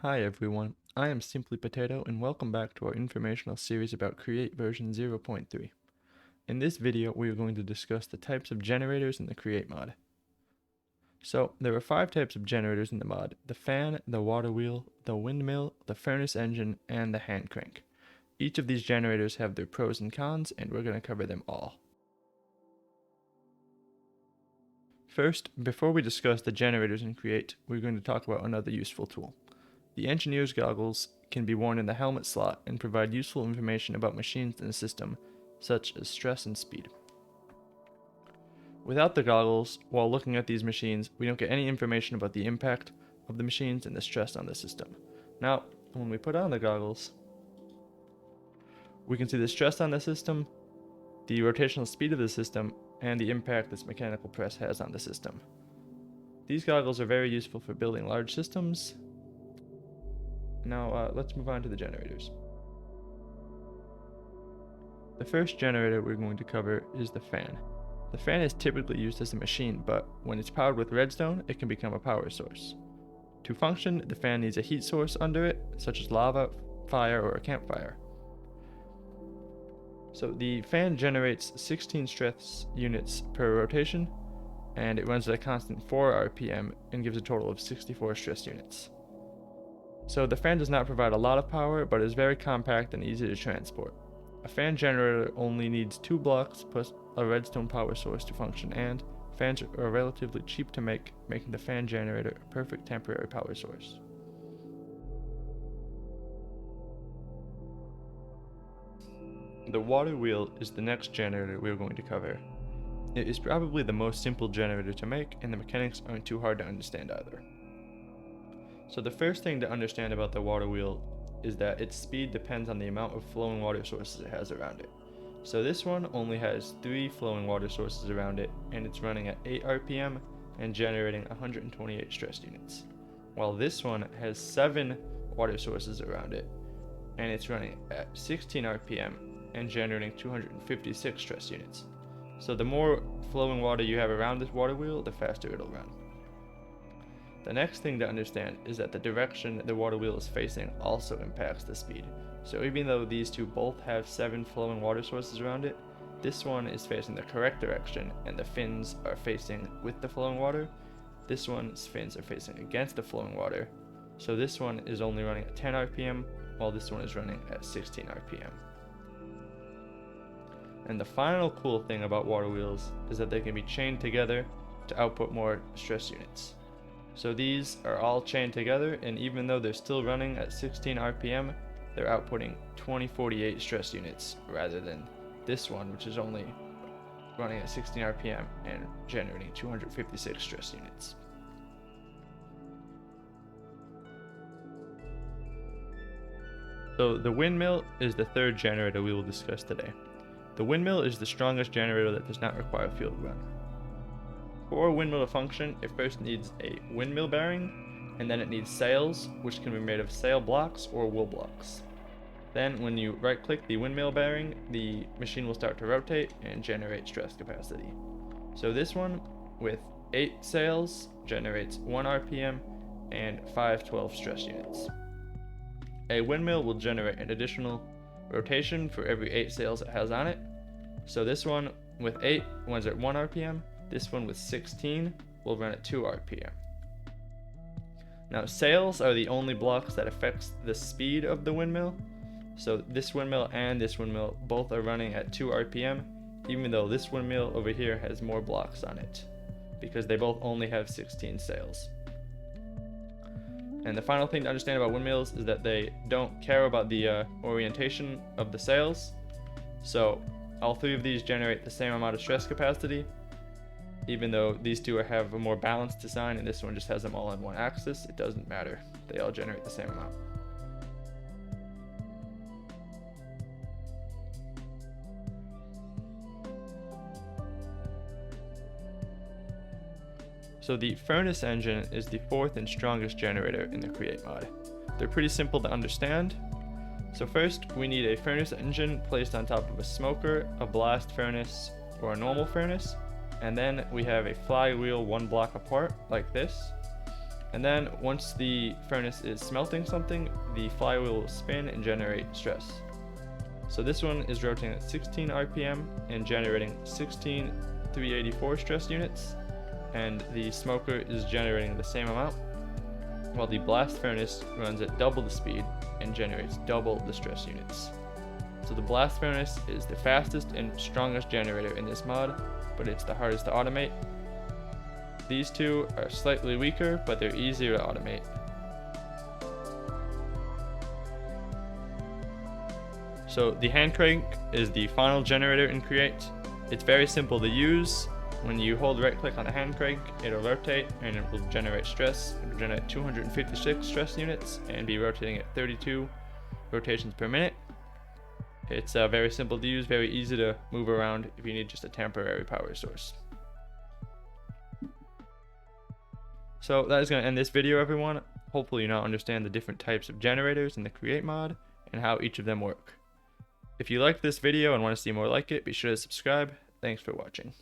Hi everyone, I am Simply Potato and welcome back to our informational series about Create version 0.3. In this video, we are going to discuss the types of generators in the Create mod. So, there are 5 types of generators in the mod: the fan, the water wheel, the windmill, the furnace engine, and the hand crank. Each of these generators have their pros and cons, and we're going to cover them all. First, before we discuss the generators in Create, we're going to talk about another useful tool. The engineer's goggles can be worn in the helmet slot and provide useful information about machines in the system, such as stress and speed. Without the goggles, while looking at these machines, we don't get any information about the impact of the machines and the stress on the system. Now, when we put on the goggles, we can see the stress on the system, the rotational speed of the system, and the impact this mechanical press has on the system. These goggles are very useful for building large systems. Now, let's move on to the generators. The first generator we're going to cover is the fan. The fan is typically used as a machine, but when it's powered with redstone, it can become a power source. To function, the fan needs a heat source under it, such as lava, fire, or a campfire. So the fan generates 16 stress units per rotation, and it runs at a constant 4 RPM and gives a total of 64 stress units. So the fan does not provide a lot of power, but is very compact and easy to transport. A fan generator only needs 2 blocks plus a redstone power source to function, and fans are relatively cheap to make, making the fan generator a perfect temporary power source. The water wheel is the next generator we are going to cover. It is probably the most simple generator to make, and the mechanics aren't too hard to understand either. So the first thing to understand about the water wheel is that its speed depends on the amount of flowing water sources it has around it. So this one only has 3 flowing water sources around it, and it's running at 8 RPM and generating 128 stress units. While this one has 7 water sources around it, and it's running at 16 RPM and generating 256 stress units. So the more flowing water you have around this water wheel, the faster it'll run. The next thing to understand is that the direction the water wheel is facing also impacts the speed. So even though these two both have 7 flowing water sources around it, this one is facing the correct direction and the fins are facing with the flowing water. This one's fins are facing against the flowing water. So this one is only running at 10 RPM while this one is running at 16 RPM. And the final cool thing about water wheels is that they can be chained together to output more stress units. So these are all chained together, and even though they're still running at 16 RPM, they're outputting 2048 stress units rather than this one, which is only running at 16 RPM and generating 256 stress units. So the windmill is the third generator we will discuss today. The windmill is the strongest generator that does not require field run. For a windmill to function, it first needs a windmill bearing, and then it needs sails, which can be made of sail blocks or wool blocks. Then when you right click the windmill bearing, the machine will start to rotate and generate stress capacity. So this one with 8 sails generates 1 RPM and 512 stress units. A windmill will generate an additional rotation for every 8 sails it has on it. So this one with 8 runs at 1 RPM. This one with 16 will run at 2 RPM. Now sails are the only blocks that affects the speed of the windmill. So this windmill and this windmill both are running at 2 RPM, even though this windmill over here has more blocks on it, because they both only have 16 sails. And the final thing to understand about windmills is that they don't care about the orientation of the sails. So all 3 of these generate the same amount of stress capacity, even though these two have a more balanced design and this one just has them all on one axis. It doesn't matter. They all generate the same amount. So the furnace engine is the 4th and strongest generator in the Create mod. They're pretty simple to understand. So first, we need a furnace engine placed on top of a smoker, a blast furnace, or a normal furnace. And then we have a flywheel 1 block apart, like this. And then once the furnace is smelting something, the flywheel will spin and generate stress. So this one is rotating at 16 RPM and generating 16,384 stress units, and the smoker is generating the same amount, while the blast furnace runs at double the speed and generates double the stress units. So the blast furnace is the fastest and strongest generator in this mod, but it's the hardest to automate. These two are slightly weaker, but they're easier to automate. So the hand crank is the final generator in Create. It's very simple to use. When you hold right click on the hand crank, it'll rotate and it will generate stress. It will generate 256 stress units and be rotating at 32 rotations per minute. It's very simple to use, very easy to move around if you need just a temporary power source. So that is going to end this video, everyone. Hopefully you now understand the different types of generators in the Create mod and how each of them work. If you liked this video and want to see more like it, be sure to subscribe. Thanks for watching.